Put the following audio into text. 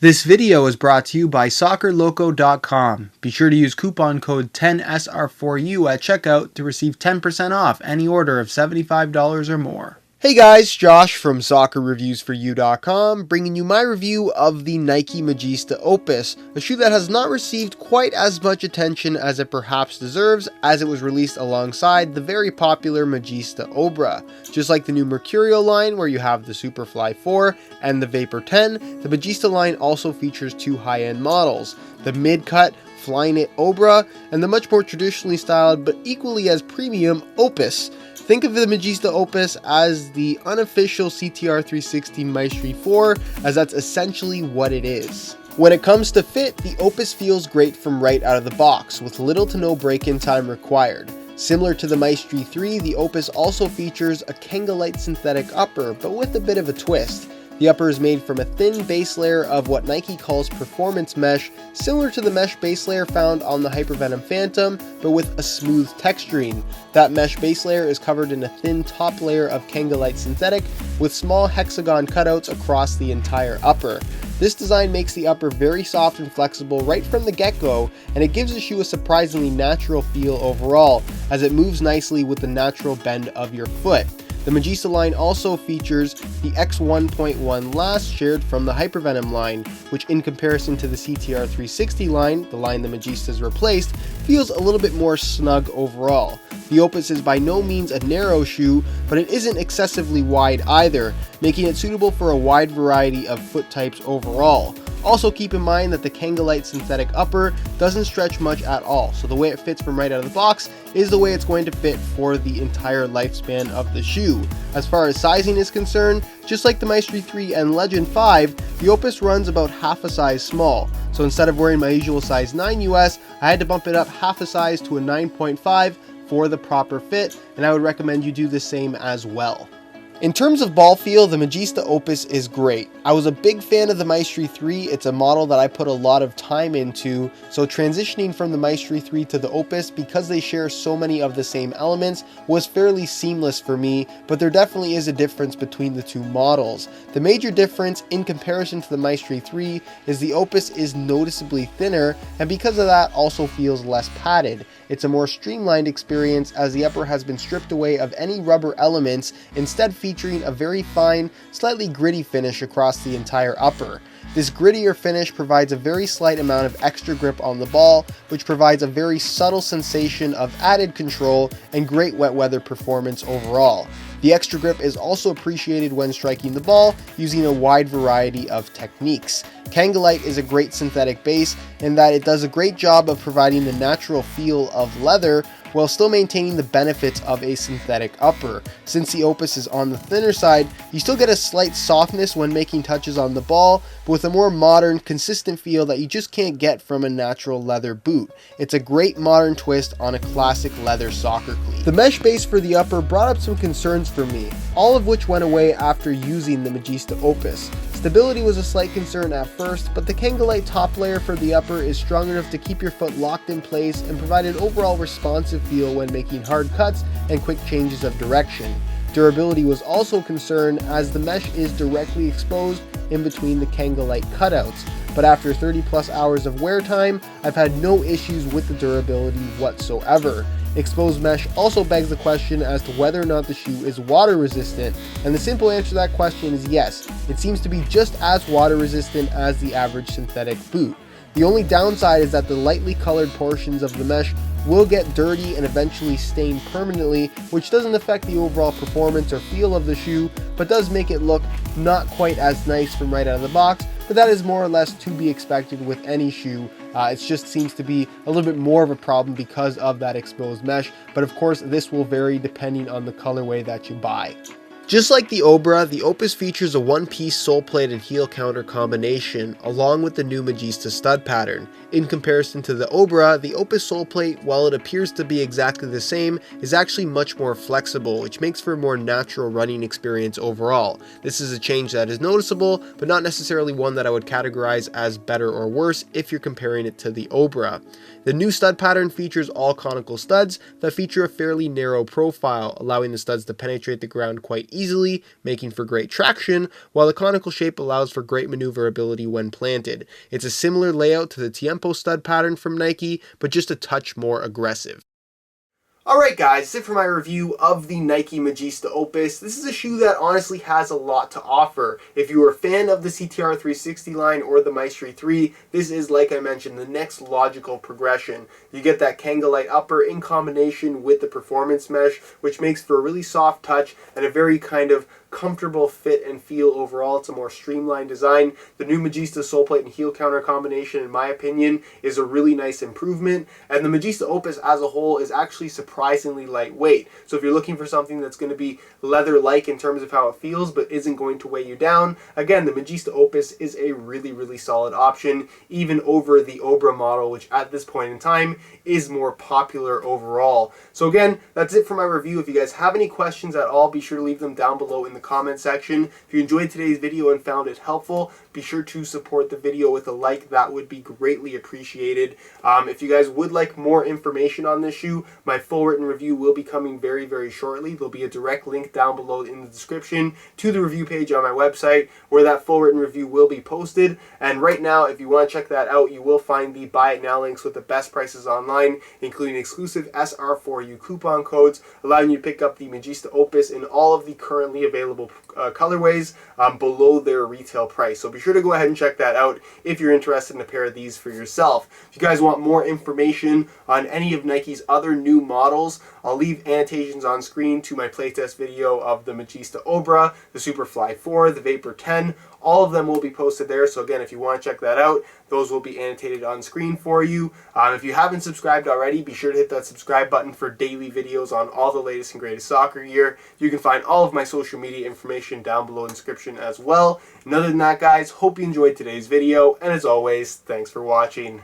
This video is brought to you by SoccerLoco.com. Be sure to use coupon code 10SR4U at checkout to receive 10% off any order of $75 or more. Hey guys, Josh from SoccerReviewsForYou.com, bringing you my review of the Nike Magista Opus, a shoe that has not received quite as much attention as it perhaps deserves, as it was released alongside the very popular Magista Obra. Just like the new Mercurial line, where you have the Superfly 4 and the Vapor 10, the Magista line also features two high-end models, the mid-cut Flyknit Obra and the much more traditionally styled but equally as premium Opus. Think of the Magista Opus as the unofficial CTR 360 Maestri 4, as that's essentially what it is. When it comes to fit, the Opus feels great from right out of the box, with little to no break-in time required. Similar to the Maestri 3, the Opus also features a Kangalite synthetic upper, but with a bit of a twist. The upper is made from a thin base layer of what Nike calls performance mesh, similar to the mesh base layer found on the Hypervenom Phantom, but with a smooth texturing. That mesh base layer is covered in a thin top layer of Kangalite synthetic, with small hexagon cutouts across the entire upper. This design makes the upper very soft and flexible right from the get-go, and it gives the shoe a surprisingly natural feel overall, as it moves nicely with the natural bend of your foot. The Magista line also features the X1.1 last shared from the Hypervenom line, which in comparison to the CTR 360 line, the line the Magistas replaced, feels a little bit more snug overall. The Opus is by no means a narrow shoe, but it isn't excessively wide either, making it suitable for a wide variety of foot types overall. Also keep in mind that the Kangalite synthetic upper doesn't stretch much at all, so the way it fits from right out of the box is the way it's going to fit for the entire lifespan of the shoe. As far as sizing is concerned, just like the Maestri 3 and Legend 5, the Opus runs about half a size small. So instead of wearing my usual size 9 US, I had to bump it up half a size to a 9.5 for the proper fit, and I would recommend you do the same as well. In terms of ball feel, the Magista Opus is great. I was a big fan of the Maestri 3, it's a model that I put a lot of time into, so transitioning from the Maestri 3 to the Opus, because they share so many of the same elements, was fairly seamless for me, but there definitely is a difference between the two models. The major difference in comparison to the Maestri 3 is the Opus is noticeably thinner, and because of that also feels less padded. It's a more streamlined experience as the upper has been stripped away of any rubber elements, instead featuring a very fine, slightly gritty finish across the entire upper. This grittier finish provides a very slight amount of extra grip on the ball, which provides a very subtle sensation of added control and great wet weather performance overall. The extra grip is also appreciated when striking the ball using a wide variety of techniques. Kangalite is a great synthetic base in that it does a great job of providing the natural feel of leather while still maintaining the benefits of a synthetic upper. Since the Opus is on the thinner side, you still get a slight softness when making touches on the ball, but with a more modern, consistent feel that you just can't get from a natural leather boot. It's a great modern twist on a classic leather soccer cleat. The mesh base for the upper brought up some concerns for me, all of which went away after using the Magista Opus. Stability was a slight concern at first, but the Kangalite top layer for the upper is strong enough to keep your foot locked in place and provide an overall responsive feel when making hard cuts and quick changes of direction. Durability was also a concern as the mesh is directly exposed in between the Kangalite cutouts, but after 30 plus hours of wear time, I've had no issues with the durability whatsoever. Exposed mesh also begs the question as to whether or not the shoe is water resistant, and the simple answer to that question is yes. It seems to be just as water resistant as the average synthetic boot. The only downside is that the lightly colored portions of the mesh will get dirty and eventually stain permanently, which doesn't affect the overall performance or feel of the shoe, but does make it look not quite as nice from right out of the box, but that is more or less to be expected with any shoe. It just seems to be a little bit more of a problem because of that exposed mesh, but of course this will vary depending on the colorway that you buy. Just like the Obra, the Opus features a one-piece sole-plated heel counter combination along with the new Magista stud pattern. In comparison to the Obra, the Opus sole plate, while it appears to be exactly the same, is actually much more flexible, which makes for a more natural running experience overall. This is a change that is noticeable, but not necessarily one that I would categorize as better or worse if you're comparing it to the Obra. The new stud pattern features all conical studs that feature a fairly narrow profile, allowing the studs to penetrate the ground quite easily, making for great traction, while the conical shape allows for great maneuverability when planted. It's a similar layout to the Tiempo stud pattern from Nike, but just a touch more aggressive. Alright guys, that's it for my review of the Nike Magista Opus. This is a shoe that honestly has a lot to offer. If you are a fan of the CTR 360 line or the Maestri 3, this is, like I mentioned, the next logical progression. You get that Kanga-lite upper in combination with the performance mesh, which makes for a really soft touch and a very kind of comfortable fit and feel overall. It's a more streamlined design. The new Magista Soleplate and heel counter combination, in my opinion, is a really nice improvement, and the Magista Opus as a whole is actually surprisingly lightweight. So if you're looking for something that's going to be leather-like in terms of how it feels but isn't going to weigh you down, again, the Magista Opus is a really solid option, even over the Obra model, which at this point in time is more popular overall. So again, that's it for my review. If you guys have any questions at all, be sure to leave them down below in the comment section. If you enjoyed today's video and found it helpful, be sure to support the video with a like. That would be greatly appreciated. If you guys would like more information on this shoe, my full written review will be coming very shortly. There'll be a direct link down below in the description to the review page on my website where that full written review will be posted. And right now, if you want to check that out, you will find the buy it now links with the best prices online, including exclusive SR4U coupon codes, allowing you to pick up the Magista Opus in all of the currently available colorways below their retail price. So be sure to go ahead and check that out if you're interested in a pair of these for yourself. If you guys want more information on any of Nike's other new models, I'll leave annotations on screen to my playtest video of the Magista Obra, the Superfly 4, the Vapor 10. All of them will be posted there, so again, if you want to check that out, those will be annotated on screen for you. If you haven't subscribed already, be sure to hit that subscribe button for daily videos on all the latest and greatest soccer gear. You can find all of my social media information down below in the description as well. And other than that, guys, hope you enjoyed today's video, and as always, thanks for watching.